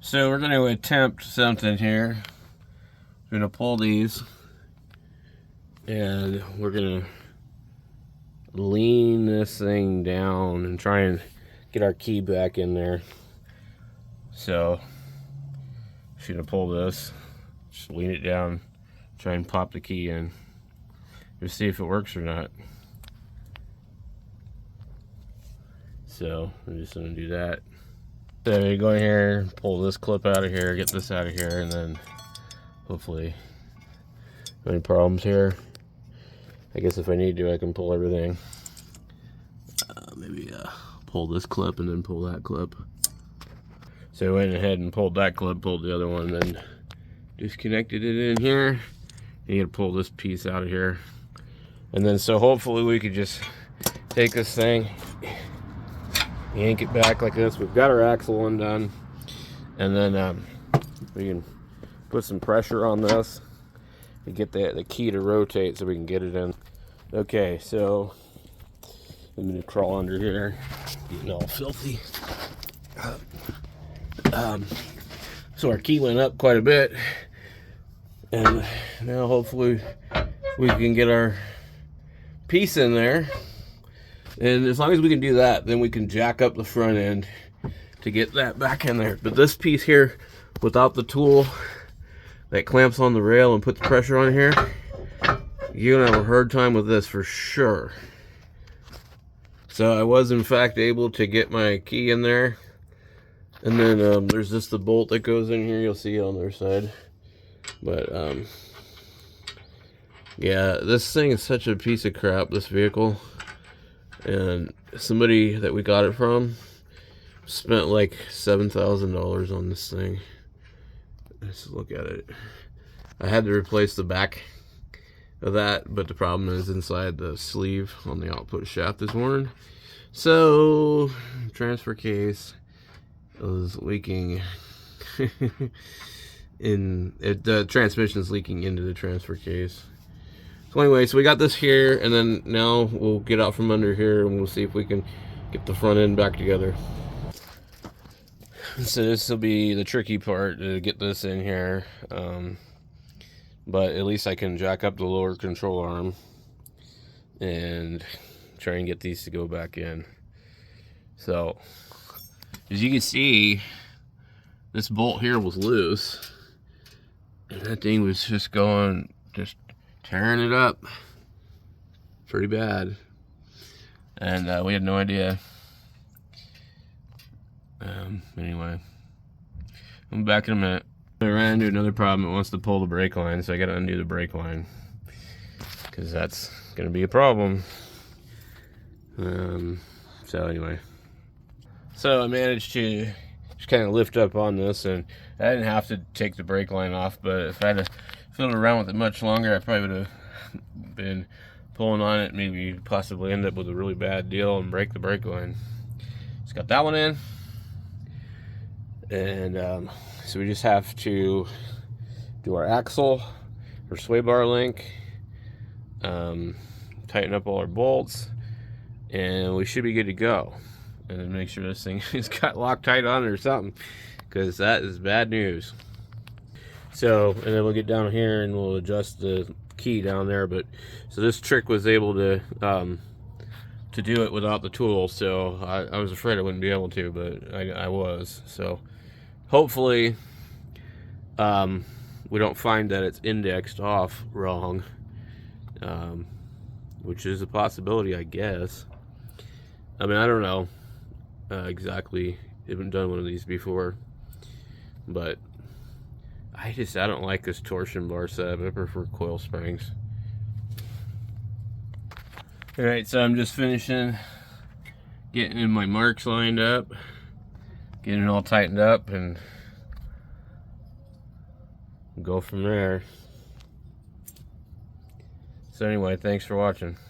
So we're going to attempt something here. We're going to pull these and we're going to lean this thing down and try and get our key back in there. So just going to pull this, just lean it down, try and pop the key in. Just see if it works or not. So I'm just going to do that. So you go in here, pull this clip out of here, get this out of here, and then hopefully any problems here. I guess if I need to, I can pull everything. Maybe pull this clip and then pull that clip. So I went ahead and pulled that clip, pulled the other one, then disconnected it in here. You gotta pull this piece out of here. And then so hopefully we could just take this thing, yank it back like this. We've got our axle undone, and then we can put some pressure on this to get the key to rotate so we can get it in. Okay, so I'm gonna crawl under here, getting all filthy. So our key went up quite a bit, and now hopefully we can get our piece in there. And as long as we can do that, then we can jack up the front end to get that back in there. But this piece here, without the tool that clamps on the rail and puts pressure on here, you're gonna have a hard time with this for sure. So I was in fact able to get my key in there. And then there's just the bolt that goes in here. You'll see it on the other side. But yeah, this thing is such a piece of crap, this vehicle. And somebody that we got it from spent like $7,000 on this thing. Let's look at it. I had to replace the back of that, but the problem is inside the sleeve on the output shaft is worn. So transfer case is leaking the transmission is leaking into the transfer case. So anyway, so we got this here, and then now we'll get out from under here and we'll see if we can get the front end back together. So this will be the tricky part, to get this in here, but at least I can jack up the lower control arm and try and get these to go back in. So as you can see, this bolt here was loose, and that thing was just tearing it up pretty bad, and we had no idea. Anyway, I'm back in a minute. I ran into another problem. It wants to pull the brake line, so I gotta undo the brake line, because that's gonna be a problem. So anyway, so I managed to just kind of lift up on this, and I didn't have to take the brake line off, but if I had fiddled around with it much longer, I probably would have been pulling on it, maybe possibly end up with a really bad deal and break the brake line. Just got that one in, and so we just have to do our axle, our sway bar link, tighten up all our bolts, and we should be good to go. And then make sure this thing is got Loctite on it or something, because that is bad news. So, and then we'll get down here and we'll adjust the key down there. But so this trick was able to do it without the tool. So I was afraid I wouldn't be able to, but I was. So hopefully we don't find that it's indexed off wrong, which is a possibility, I guess. I mean, I don't know exactly. Haven't done one of these before, but I don't like this torsion bar setup. I prefer coil springs. Alright, so I'm just finishing getting in my marks lined up, getting it all tightened up, and go from there. So anyway, thanks for watching.